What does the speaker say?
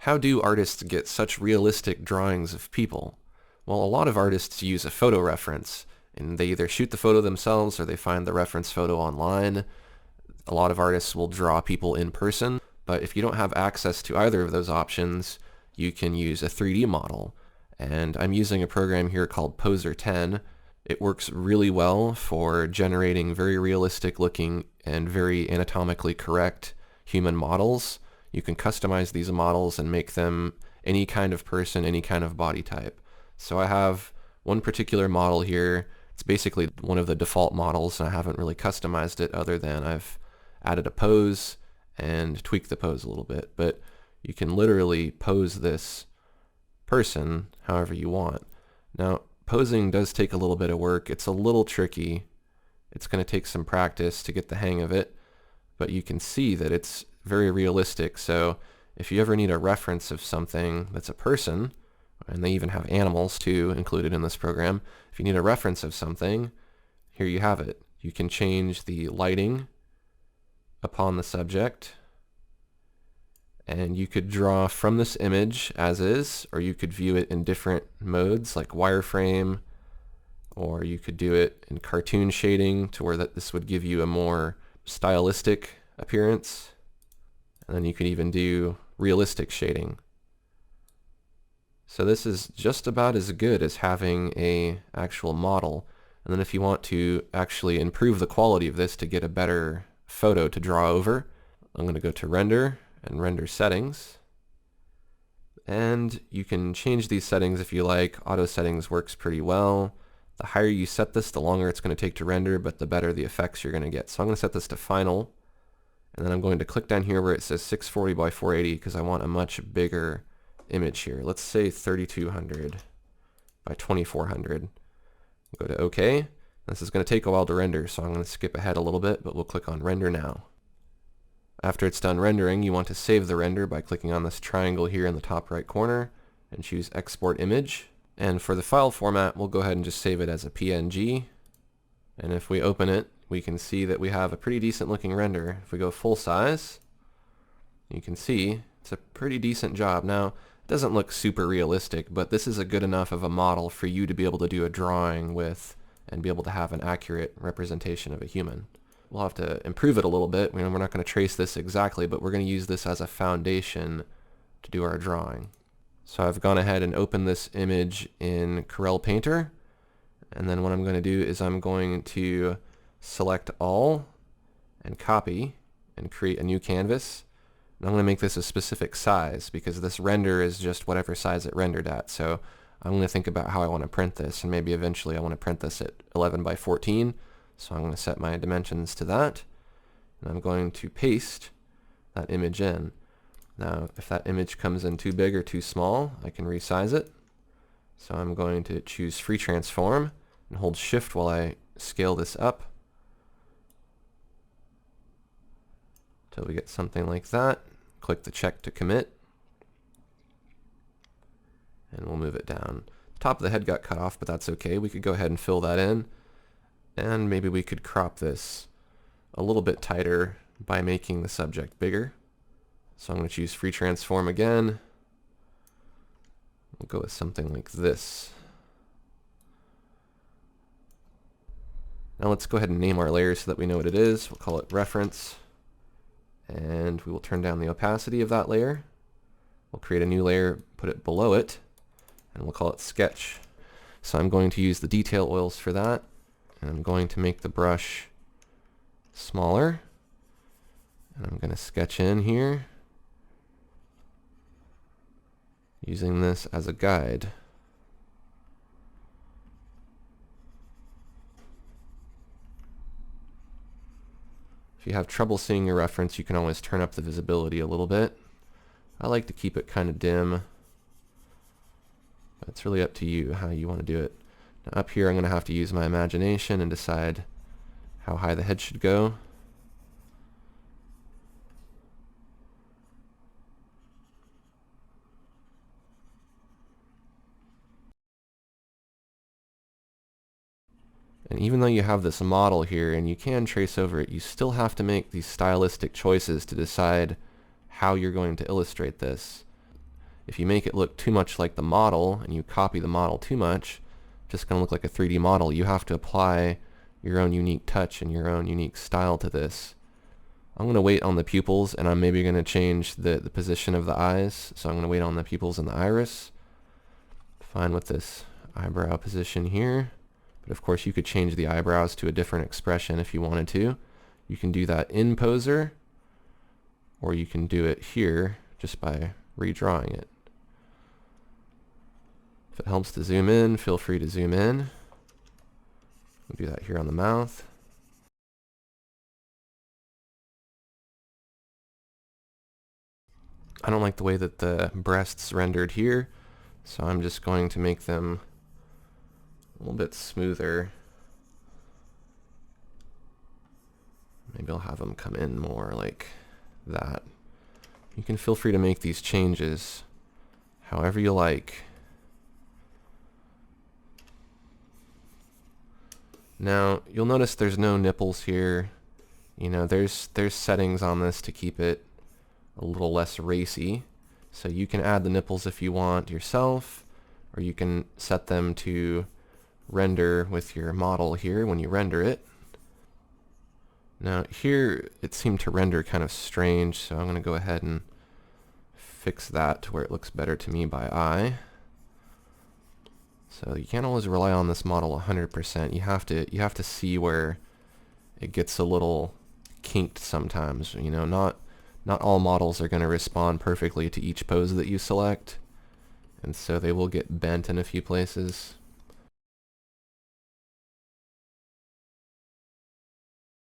How do artists get such realistic drawings of people? Well, a lot of artists use a photo reference, and they either shoot the photo themselves or they find the reference photo online. A lot of artists will draw people in person, but if you don't have access to either of those options, you can use a 3D model. And I'm using a program here called Poser 10. It works really well for generating very realistic looking and very anatomically correct human models. You can customize these models and make them any kind of person, any kind of body type. So I have one particular model here. It's basically one of the default models, and I haven't really customized it other than I've added a pose and tweaked the pose a little bit. But you can literally pose this person however you want. Now, posing does take a little bit of work. It's a little tricky. It's going to take some practice to get the hang of it, but you can see that it's very realistic. So if you ever need a reference of something that's a person, and they even have animals too included in this program, if you need a reference of something, here you have it. You can change the lighting upon the subject, and you could draw from this image as is, or you could view it in different modes like wireframe, or you could do it in cartoon shading to where this would give you a more stylistic appearance. And then you could even do realistic shading. So this is just about as good as having an actual model. And then if you want to actually improve the quality of this to get a better photo to draw over, I'm going to go to Render and Render Settings. And you can change these settings if you like. Auto settings works pretty well. The higher you set this, the longer it's going to take to render, but the better the effects you're going to get. So I'm going to set this to Final. And then I'm going to click down here where it says 640 by 480 because I want a much bigger image here. Let's say 3200 by 2400. Go to OK. This is going to take a while to render, so I'm going to skip ahead a little bit, but we'll click on Render Now. After it's done rendering, you want to save the render by clicking on this triangle here in the top right corner and choose Export Image. And for the file format, we'll go ahead and just save it as a PNG. And if we open it, we can see that we have a pretty decent looking render. If we go full size, you can see it's a pretty decent job. Now, it doesn't look super realistic, but this is a good enough of a model for you to be able to do a drawing with and be able to have an accurate representation of a human. We'll have to improve it a little bit. We're not going to trace this exactly, but we're going to use this as a foundation to do our drawing. So I've gone ahead and opened this image in Corel Painter, and then what I'm going to do is I'm going to select all and copy and create a new canvas. And I'm going to make this a specific size because this render is just whatever size it rendered at. So I'm going to think about how I want to print this, and maybe eventually I want to print this at 11 by 14. So I'm going to set my dimensions to that, and I'm going to paste that image in. Now if that image comes in too big or too small, I can resize it. So I'm going to choose Free Transform and hold Shift while I scale this up till we get something like that. Click the check to commit, and we'll move it down. The top of the head got cut off, but that's okay. We could go ahead and fill that in, and maybe we could crop this a little bit tighter by making the subject bigger. So I'm going to choose Free Transform again. We'll go with something like this. Now let's go ahead and name our layer so that we know what it is. We'll call it Reference, and we will turn down the opacity of that layer. We'll create a new layer, put it below it, and we'll call it Sketch. So I'm going to use the detail oils for that, and I'm going to make the brush smaller, and I'm going to sketch in here using this as a guide. If you have trouble seeing your reference, you can always turn up the visibility a little bit. I like to keep it kind of dim, but it's really up to you how you want to do it. Now up here I'm going to have to use my imagination and decide how high the head should go. And even though you have this model here and you can trace over it, you still have to make these stylistic choices to decide how you're going to illustrate this. If you make it look too much like the model and you copy the model too much, it's just going to look like a 3D model. You have to apply your own unique touch and your own unique style to this. I'm going to wait on the pupils, and I'm maybe going to change the position of the eyes. So I'm going to wait on the pupils and the iris. Fine with this eyebrow position here. But of course you could change the eyebrows to a different expression if you wanted to. You can do that in Poser, or you can do it here just by redrawing it. If it helps to zoom in, feel free to zoom in. We'll do that here on the mouth. I don't like the way that the breasts rendered here, so I'm just going to make them a little bit smoother. Maybe I'll have them come in more like that. You can feel free to make these changes however you like. Now, you'll notice there's no nipples here. You know, there's settings on this to keep it a little less racy. So you can add the nipples if you want yourself, or you can set them to render with your model here when you render it. Now here it seemed to render kind of strange, so I'm going to go ahead and fix that to where it looks better to me by eye. So you can't always rely on this model 100%. You have to see where it gets a little kinked sometimes. You know, not all models are going to respond perfectly to each pose that you select, and so they will get bent in a few places.